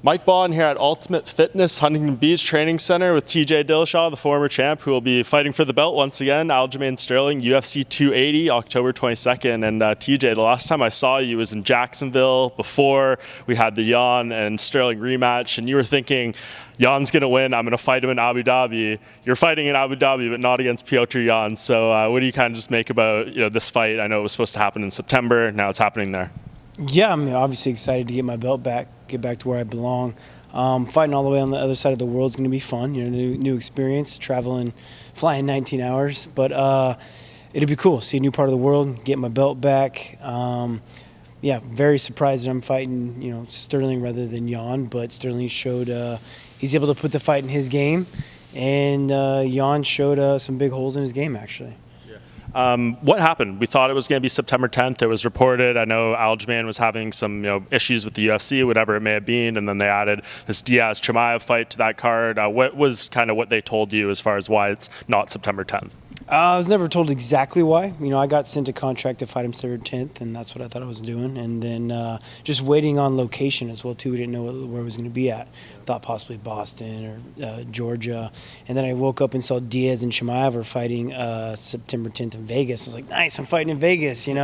Mike Bohn here at Ultimate Fitness Huntington Beach Training Center with TJ Dillashaw, the former champ, who will be fighting for the belt once again. Aljamain Sterling, UFC 280, October 22nd. And TJ, the last time I saw you was in Jacksonville before we had the Jan and Sterling rematch, and you were thinking, Jan's going to win, I'm going to fight him in Abu Dhabi. You're fighting in Abu Dhabi, but not against Piotr Jan. So what do you kind of just make about this fight? I know it was supposed to happen in September. Now it's happening there. Yeah, I'm obviously excited to get my belt back, get back to where I belong. Fighting all the way on the other side of the world is going to be fun. New experience, flying 19 hours. But it'll be cool. See a new part of the world, get my belt back. Yeah, very surprised that I'm fighting, Sterling rather than Jan. But Sterling showed he's able to put the fight in his game, and Jan showed some big holes in his game, actually. What happened? We thought it was going to be September 10th. It was reported. I know Aljamain was having some issues with the UFC, whatever it may have been, and then they added this Diaz-Chimaev fight to that card. What was kind of what they told you as far as why it's not September 10th? I was never told exactly why. I got sent a contract to fight him September 10th, and that's what I thought I was doing. And then just waiting on location as well, too. We didn't know where it was going to be at. Thought possibly Boston or Georgia. And then I woke up and saw Diaz and Chimaev are fighting September 10th in Vegas. I was like, nice, I'm fighting in Vegas, And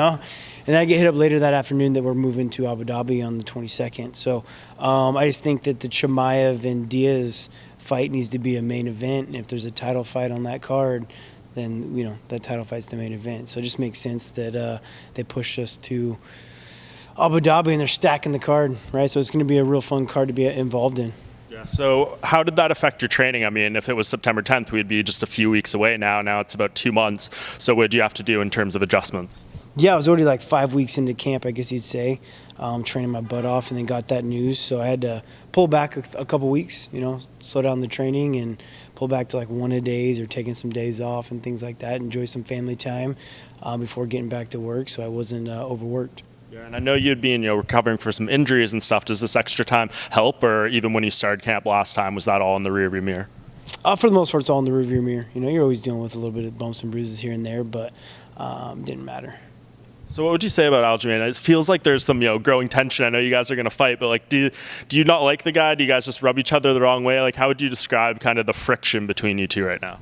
then I get hit up later that afternoon that we're moving to Abu Dhabi on the 22nd. So I just think that the Chimaev and Diaz fight needs to be a main event. And if there's a title fight on that card, then that title fight's the main event. So it just makes sense that they pushed us to Abu Dhabi and they're stacking the card, right? So it's going to be a real fun card to be involved in. Yeah. So how did that affect your training? I mean, if it was September 10th, we'd be just a few weeks away now. Now it's about 2 months. So what did you have to do in terms of adjustments? Yeah, I was already like 5 weeks into camp, I guess you'd say, training my butt off, and then got that news. So I had to pull back a couple weeks, slow down the training and pull back to like 1 a days or taking some days off and things like that, enjoy some family time before getting back to work so I wasn't overworked. Yeah, and I know you'd been recovering for some injuries and stuff. Does this extra time help, or even when you started camp last time, was that all in the rearview mirror? For the most part, it's all in the rearview mirror. You're always dealing with a little bit of bumps and bruises here and there, but didn't matter. So what would you say about Aljamain? It feels like there's some growing tension. I know you guys are going to fight, but like, do you not like the guy? Do you guys just rub each other the wrong way? Like, how would you describe kind of the friction between you two right now?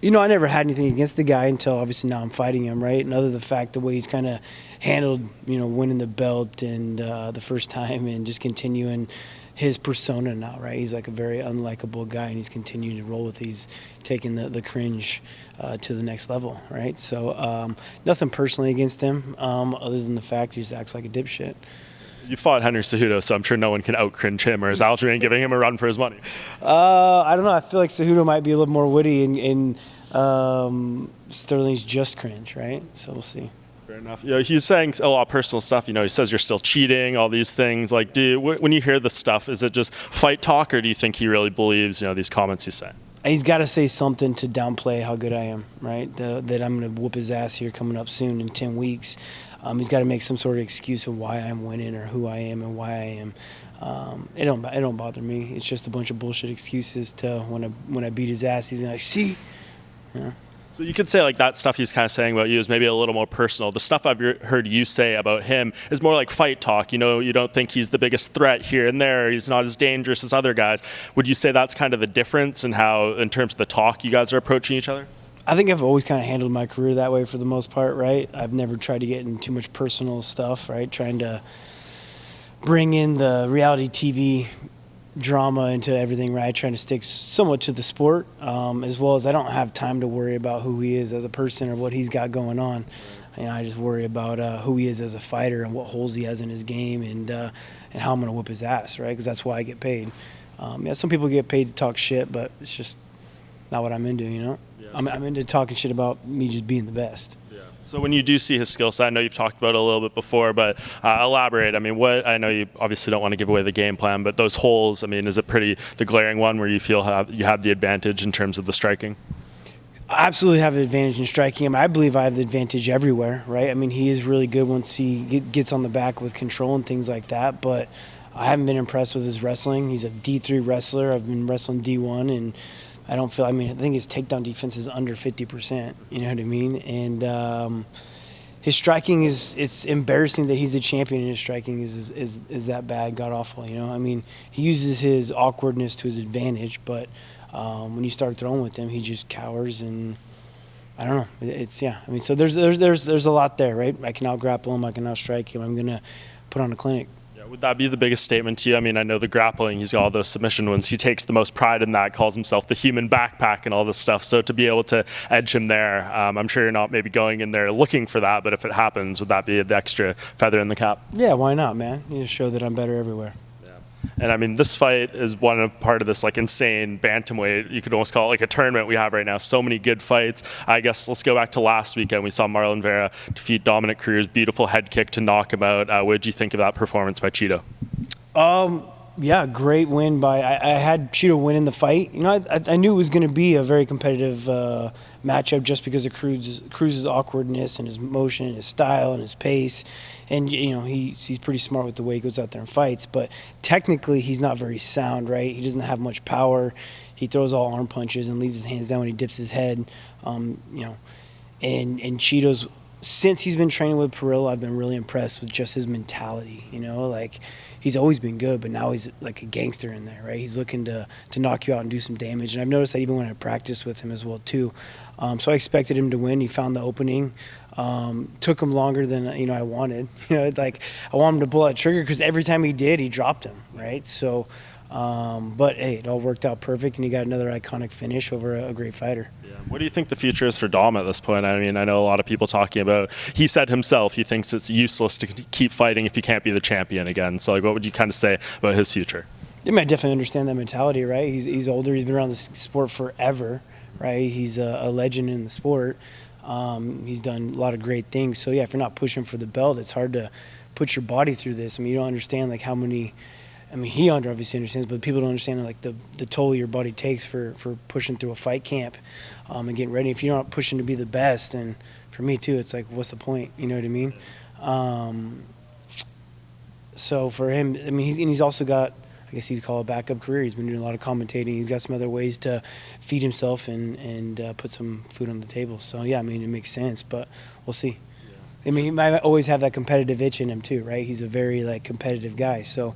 I never had anything against the guy until obviously now I'm fighting him, right? And other than the fact the way he's kind of handled, winning the belt and the first time and just continuing his persona now, right? He's like a very unlikable guy, and he's continuing to roll with. He's taking the cringe to the next level, right? So nothing personally against him, other than the fact he just acts like a dipshit. You fought Henry Cejudo, so I'm sure no one can out-cringe him, or is Aljamain giving him a run for his money? I don't know. I feel like Cejudo might be a little more witty, and Sterling's just cringe, right? So we'll see. Fair enough. He's saying a lot of personal stuff. He says you're still cheating, all these things. Like, when you hear this stuff, is it just fight talk, or do you think he really believes, these comments he's saying? He's got to say something to downplay how good I am, right? That I'm going to whoop his ass here coming up soon in 10 weeks. He's got to make some sort of excuse of why I'm winning or who I am and why I am. It don't bother me. It's just a bunch of bullshit excuses to when I beat his ass, he's going to see. So you could say like that stuff he's kind of saying about you is maybe a little more personal. The stuff I've heard you say about him is more like fight talk. You don't think he's the biggest threat here and there. He's not as dangerous as other guys. Would you say that's kind of the difference in how, in terms of the talk, you guys are approaching each other? I think I've always kind of handled my career that way for the most part, right? I've never tried to get into too much personal stuff, right? Trying to bring in the reality TV drama into everything, right? Trying to stick somewhat to the sport, as well as I don't have time to worry about who he is as a person or what he's got going on. I just worry about who he is as a fighter and what holes he has in his game and how I'm going to whip his ass, right? Because that's why I get paid. Some people get paid to talk shit, but it's just not what I'm into, Yes. I'm into talking shit about me just being the best. Yeah. So when you do see his skill set, I know you've talked about it a little bit before, but elaborate. I mean, I know you obviously don't want to give away the game plan, but those holes, I mean, is it the glaring one where you feel you have the advantage in terms of the striking? I absolutely have an advantage in striking him. I believe I have the advantage everywhere, right? I mean, he is really good once he gets on the back with control and things like that, but I haven't been impressed with his wrestling. He's a D3 wrestler. I've been wrestling D1, and I think his takedown defense is under 50%, you know what I mean? And his striking it's embarrassing that he's the champion and his striking is that bad, god awful. You know, I mean, he uses his awkwardness to his advantage, but when you start throwing with him, he just cowers and I don't know. It's yeah. I mean, so there's a lot there, right? I can out grapple him, I can out strike him. I'm gonna put on a clinic. Would that be the biggest statement to you? I mean, I know the grappling, he's got all those submission wins. He takes the most pride in that, calls himself the human backpack and all this stuff. So to be able to edge him there, I'm sure you're not maybe going in there looking for that, but if it happens, would that be the extra feather in the cap? Yeah, why not, man? You just show that I'm better everywhere. And I mean, this fight is part of this like insane bantamweight. You could almost call it like a tournament we have right now. So many good fights. I guess let's go back to last weekend. We saw Marlon Vera defeat Dominic Cruz. Beautiful head kick to knock him out. What did you think of that performance by Cheeto? Yeah, great win by. I had Cheeto win in the fight. You know, I knew it was going to be a very competitive matchup just because of Cruz's awkwardness and his motion and his style and his pace, and you know he's pretty smart with the way he goes out there and fights. But technically, he's not very sound, right? He doesn't have much power. He throws all arm punches and leaves his hands down when he dips his head. You know, and Cheeto's. Since he's been training with Perillo, I've been really impressed with just his mentality. You know, like he's always been good, but now he's like a gangster in there, right? He's looking to knock you out and do some damage. And I've noticed that even when I practice with him as well too. So I expected him to win. He found the opening. Took him longer than I wanted. You know, like I wanted him to pull that trigger because every time he did, he dropped him, right? So, but hey, it all worked out perfect, and he got another iconic finish over a great fighter. What do you think the future is for Dom at this point? I mean, I know a lot of people talking about, he said himself, he thinks it's useless to keep fighting if you can't be the champion again. So, like, what would you kind of say about his future? I mean, I definitely understand that mentality, right? He's older. He's been around the sport forever, right? He's a legend in the sport. He's done a lot of great things. So, yeah, if you're not pushing for the belt, it's hard to put your body through this. I mean, you don't understand, like, how many... I mean, he obviously understands, but people don't understand like the toll your body takes for pushing through a fight camp and getting ready. If you're not pushing to be the best, and for me too, it's like, what's the point? You know what I mean? So for him, I mean, he's also got, I guess he'd call it a backup career. He's been doing a lot of commentating. He's got some other ways to feed himself and put some food on the table. So yeah, I mean, it makes sense, but we'll see. I mean, he might always have that competitive itch in him too, right? He's a very like competitive guy, so.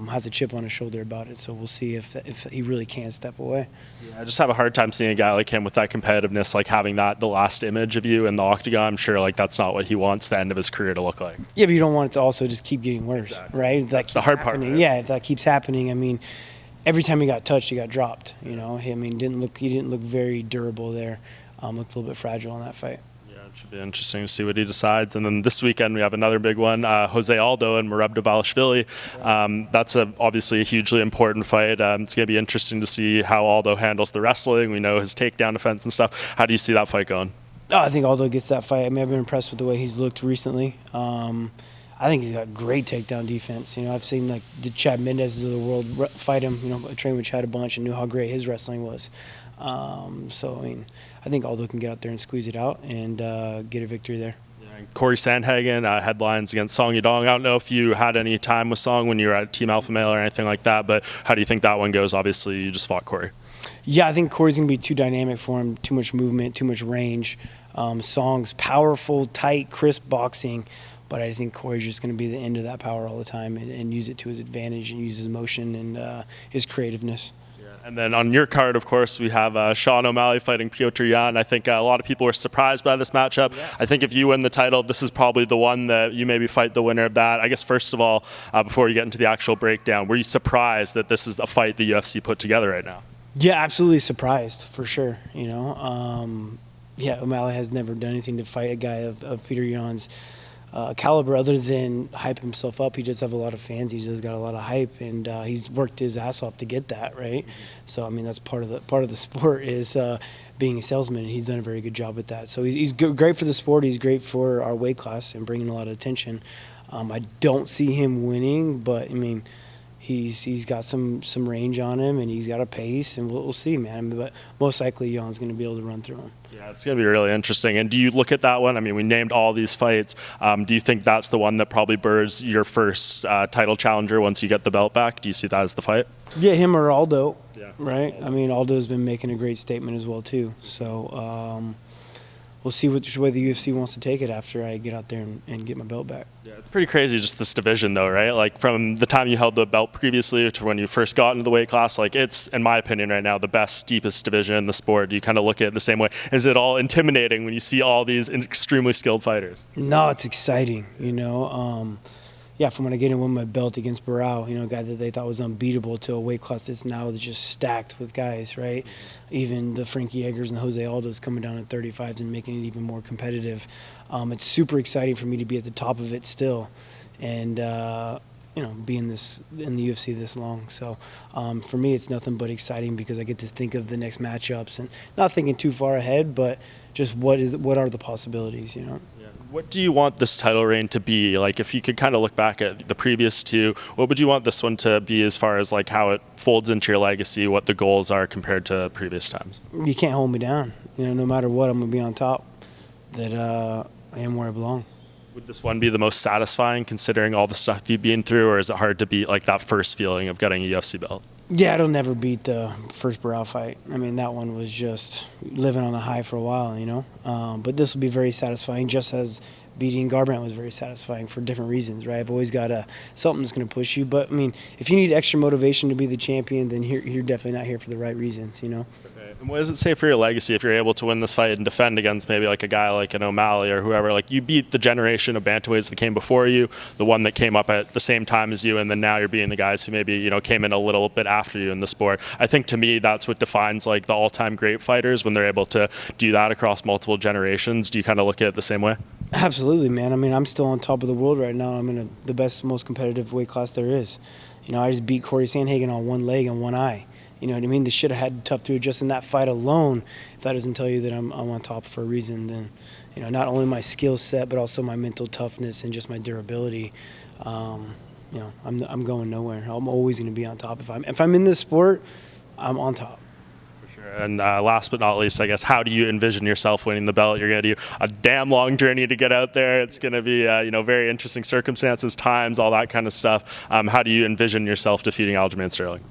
Has a chip on his shoulder about it, so we'll see if he really can step away. Yeah, I just have a hard time seeing a guy like him with that competitiveness, like having the last image of you in the octagon. I'm sure like that's not what he wants the end of his career to look like. Yeah, but you don't want it to also just keep getting worse, exactly. Right? That's the hard part. Right? Yeah, if that keeps happening, I mean, every time he got touched, he got dropped. You know, I mean, he didn't look very durable there. Looked a little bit fragile in that fight. Should be interesting to see what he decides. And then this weekend we have another big one, Jose Aldo and Merab Dvalishvili. That's obviously a hugely important fight. It's going to be interesting to see how Aldo handles the wrestling. We know his takedown defense and stuff. How do you see that fight going? Oh, I think Aldo gets that fight. I mean, I've been impressed with the way he's looked recently. I think he's got great takedown defense. You know, I've seen like the Chad Mendez's of the world fight him. You know, I trained with Chad a bunch and knew how great his wrestling was. So I mean, I think Aldo can get out there and squeeze it out and get a victory there. Corey Sandhagen headlines against Song Yadong. I don't know if you had any time with Song when you were at Team Alpha Male or anything like that, but how do you think that one goes? Obviously, you just fought Corey. Yeah, I think Corey's going to be too dynamic for him, too much movement, too much range. Song's powerful, tight, crisp boxing, but I think Corey's just going to be the end of that power all the time and use it to his advantage and use his motion and his creativeness. And then on your card, of course, we have Sean O'Malley fighting Piotr Jan. I think a lot of people were surprised by this matchup. Yeah. I think if you win the title, this is probably the one that you maybe fight the winner of that. I guess, first of all, before we get into the actual breakdown, were you surprised that this is a fight the UFC put together right now? Yeah, absolutely surprised, for sure. You know, yeah, O'Malley has never done anything to fight a guy of Peter Jan's caliber other than hype himself up. He does have a lot of fans. He just got a lot of hype, and he's worked his ass off to get that, right? Mm-hmm. So I mean, that's part of the sport is being a salesman, and he's done a very good job with that. So he's great for the sport. He's great for our weight class and bringing a lot of attention. I don't see him winning, but I mean, he's got some range on him, and he's got a pace, and we'll see, man. But most likely, Jan's going to be able to run through him. Yeah, it's going to be really interesting. And do you look at that one? I mean, we named all these fights. Do you think that's the one that probably births your first title challenger once you get the belt back? Do you see that as the fight? Yeah, him or Aldo, right? I mean, Aldo's been making a great statement as well, too. So we'll see which way the UFC wants to take it after I get out there and get my belt back. Yeah, it's pretty crazy, just this division, though, right? Like, from the time you held the belt previously to when you first got into the weight class, like, it's, in my opinion, right now, the best, deepest division in the sport. Do you kind of look at it the same way? Is it all intimidating when you see all these extremely skilled fighters? No, it's exciting, you know. Yeah, from when I get in with my belt against Barao, you know, a guy that they thought was unbeatable, to a weight class that's now just stacked with guys, right? Even the Frankie Eggers and Jose Aldo's coming down at 35s and making it even more competitive. It's super exciting for me to be at the top of it still, and you know, be in the UFC this long. So for me, it's nothing but exciting because I get to think of the next matchups and not thinking too far ahead, but just what are the possibilities, you know? What do you want this title reign to be? Like, if you could kind of look back at the previous two, what would you want this one to be as far as like how it folds into your legacy, what the goals are compared to previous times? You can't hold me down. You know, no matter what, I'm going to be on top. That I am where I belong. Would this one be the most satisfying considering all the stuff you've been through, or is it hard to beat like that first feeling of getting a UFC belt? Yeah, it'll never beat the first Barao fight. I mean, that one was just living on a high for a while, you know. But this will be very satisfying, just as beating Garbrandt was very satisfying for different reasons, right? I've always got something that's going to push you. But, I mean, if you need extra motivation to be the champion, then you're definitely not here for the right reasons, you know. And what does it say for your legacy if you're able to win this fight and defend against maybe like a guy like an O'Malley or whoever? Like, you beat the generation of bantamweights that came before you, the one that came up at the same time as you, and then now you're beating the guys who maybe, you know, came in a little bit after you in the sport. I think to me that's what defines like the all-time great fighters, when they're able to do that across multiple generations. Do you kind of look at it the same way? Absolutely, man. I mean, I'm still on top of the world right now. I'm in the best, most competitive weight class there is. You know, I just beat Corey Sandhagen on one leg and one eye. You know what I mean? They should have had tough to adjust in that fight alone. If that doesn't tell you that I'm on top for a reason, then, you know, not only my skill set, but also my mental toughness and just my durability. You know, I'm going nowhere. I'm always going to be on top. If I'm in this sport, I'm on top. For sure. And last but not least, I guess, how do you envision yourself winning the belt? You're going to do a damn long journey to get out there. It's going to be, you know, very interesting circumstances, times, all that kind of stuff. How do you envision yourself defeating Aljamain Sterling?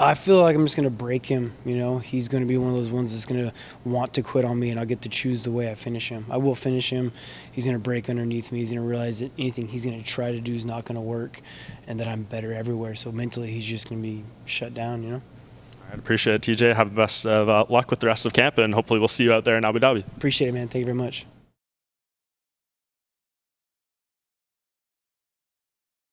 I feel like I'm just going to break him, you know. He's going to be one of those ones that's going to want to quit on me, and I'll get to choose the way I finish him. I will finish him. He's going to break underneath me. He's going to realize that anything he's going to try to do is not going to work, and that I'm better everywhere. So mentally, he's just going to be shut down, you know. I appreciate it, TJ. Have the best of luck with the rest of camp, and hopefully we'll see you out there in Abu Dhabi. Appreciate it, man. Thank you very much.